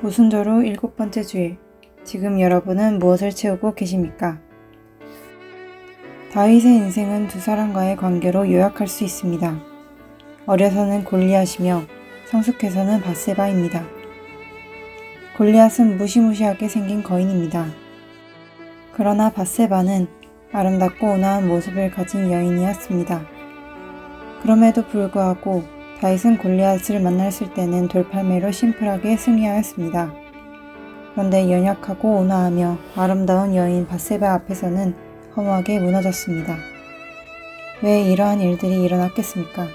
오순절후 7번째 주일, 지금 여러분은 무엇을 채우고 계십니까? 다윗의 인생은 두 사람과의 관계로 요약할 수 있습니다. 어려서는 골리앗이며 성숙해서는 밧세바입니다. 골리앗은 무시무시하게 생긴 거인입니다. 그러나 밧세바는 아름답고 온화한 모습을 가진 여인이었습니다. 그럼에도 불구하고 다윗은 골리앗을 만났을 때는 돌팔매로 심플하게 승리하였습니다. 그런데 연약하고 온화하며 아름다운 여인 밧세바 앞에서는 허무하게 무너졌습니다. 왜 이러한 일들이 일어났겠습니까?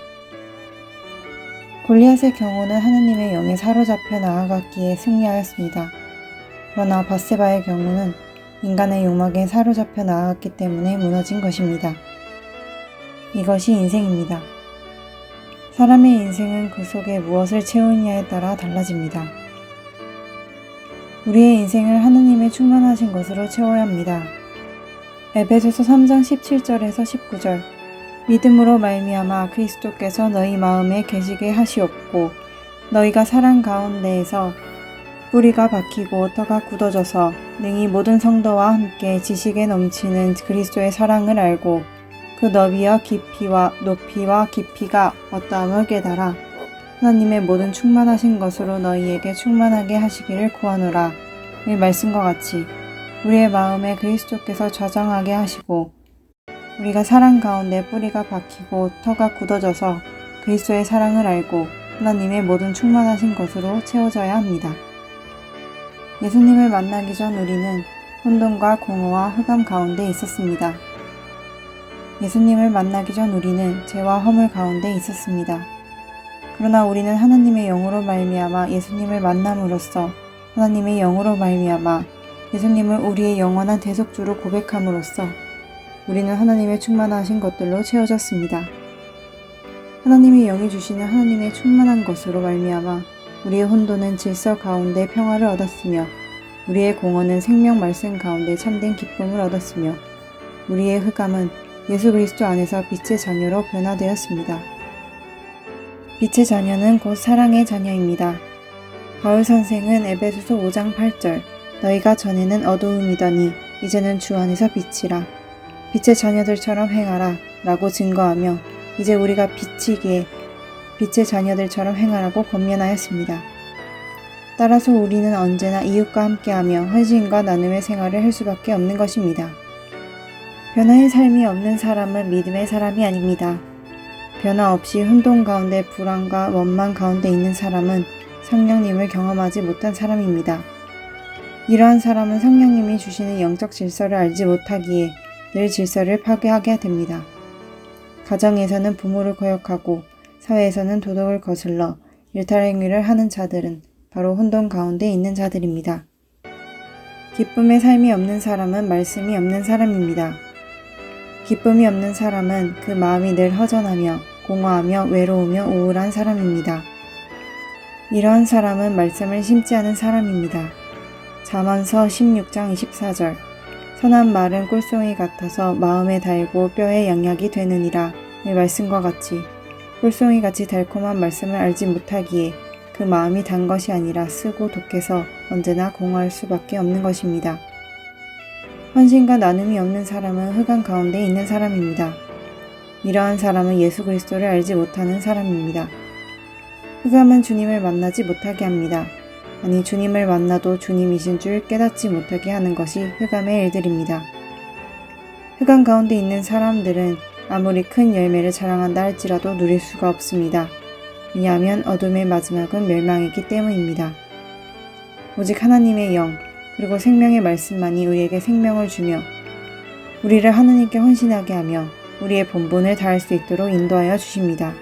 골리앗의 경우는 하느님의 영에 사로잡혀 나아갔기에 승리하였습니다. 그러나 밧세바의 경우는 인간의 욕망에 사로잡혀 나아갔기 때문에 무너진 것입니다. 이것이 인생입니다. 사람의 인생은 그 속에 무엇을 채우느냐에 따라 달라집니다. 우리의 인생을 하느님의 충만하신 것으로 채워야 합니다. 에베소서 3장 17절에서 19절 믿음으로 말미암아 그리스도께서 너희 마음에 계시게 하시옵고 너희가 사랑 가운데에서 뿌리가 박히고 터가 굳어져서 능히 모든 성도와 함께 지식에 넘치는 그리스도의 사랑을 알고 그 너비와 깊이와 높이와 깊이가 어떠함을 깨달아 하나님의 모든 충만하신 것으로 너희에게 충만하게 하시기를 구하노라. 이 말씀과 같이 우리의 마음에 그리스도께서 좌정하게 하시고 우리가 사랑 가운데 뿌리가 박히고 터가 굳어져서 그리스도의 사랑을 알고 하나님의 모든 충만하신 것으로 채워져야 합니다. 예수님을 만나기 전 우리는 혼돈과 공허와 흑암 가운데 있었습니다. 예수님을 만나기 전 우리는 죄와 허물 가운데 있었습니다. 그러나 우리는 하나님의 영으로 말미암아 예수님을 만남으로써 하나님의 영으로 말미암아 예수님을 우리의 영원한 대속주로 고백함으로써 우리는 하나님의 충만하신 것들로 채워졌습니다. 하나님의 영이 주시는 하나님의 충만한 것으로 말미암아 우리의 혼돈은 질서 가운데 평화를 얻었으며 우리의 공허는 생명 말씀 가운데 참된 기쁨을 얻었으며 우리의 흑암은 예수 그리스도 안에서 빛의 자녀로 변화되었습니다. 빛의 자녀는 곧 사랑의 자녀입니다. 바울 선생은 에베소서 5장 8절 너희가 전에는 어두움이더니 이제는 주 안에서 빛이라 빛의 자녀들처럼 행하라 라고 증거하며 이제 우리가 빛이기에 빛의 자녀들처럼 행하라고 권면하였습니다. 따라서 우리는 언제나 이웃과 함께하며 헌신과 나눔의 생활을 할 수밖에 없는 것입니다. 변화의 삶이 없는 사람은 믿음의 사람이 아닙니다. 변화 없이 혼돈 가운데 불안과 원망 가운데 있는 사람은 성령님을 경험하지 못한 사람입니다. 이러한 사람은 성령님이 주시는 영적 질서를 알지 못하기에 늘 질서를 파괴하게 됩니다. 가정에서는 부모를 거역하고 사회에서는 도덕을 거슬러 일탈행위를 하는 자들은 바로 혼돈 가운데 있는 자들입니다. 기쁨의 삶이 없는 사람은 말씀이 없는 사람입니다. 기쁨이 없는 사람은 그 마음이 늘 허전하며 공허하며 외로우며 우울한 사람입니다. 이러한 사람은 말씀을 심지 않은 사람입니다. 잠언서 16장 24절 선한 말은 꿀송이 같아서 마음에 달고 뼈에 양약이 되느니라. 이 말씀과 같이 꿀송이같이 달콤한 말씀을 알지 못하기에 그 마음이 단 것이 아니라 쓰고 독해서 언제나 공허할 수밖에 없는 것입니다. 헌신과 나눔이 없는 사람은 흑암 가운데 있는 사람입니다. 이러한 사람은 예수 그리스도를 알지 못하는 사람입니다. 흑암은 주님을 만나지 못하게 합니다. 아니 주님을 만나도 주님이신 줄 깨닫지 못하게 하는 것이 흑암의 일들입니다. 흑암 가운데 있는 사람들은 아무리 큰 열매를 자랑한다 할지라도 누릴 수가 없습니다. 왜냐하면 어둠의 마지막은 멸망이기 때문입니다. 오직 하나님의 영 그리고 생명의 말씀만이 우리에게 생명을 주며 우리를 하느님께 헌신하게 하며 우리의 본분을 다할 수 있도록 인도하여 주십니다.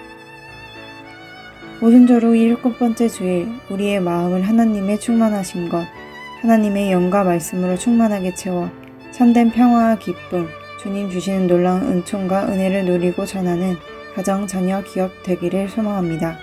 오순절 후 7번째 주일 우리의 마음을 하나님의 충만하신 것, 하나님의 영과 말씀으로 충만하게 채워 참된 평화와 기쁨, 주님 주시는 놀라운 은총과 은혜를 누리고 전하는 가정, 자녀, 기업 되기를 소망합니다.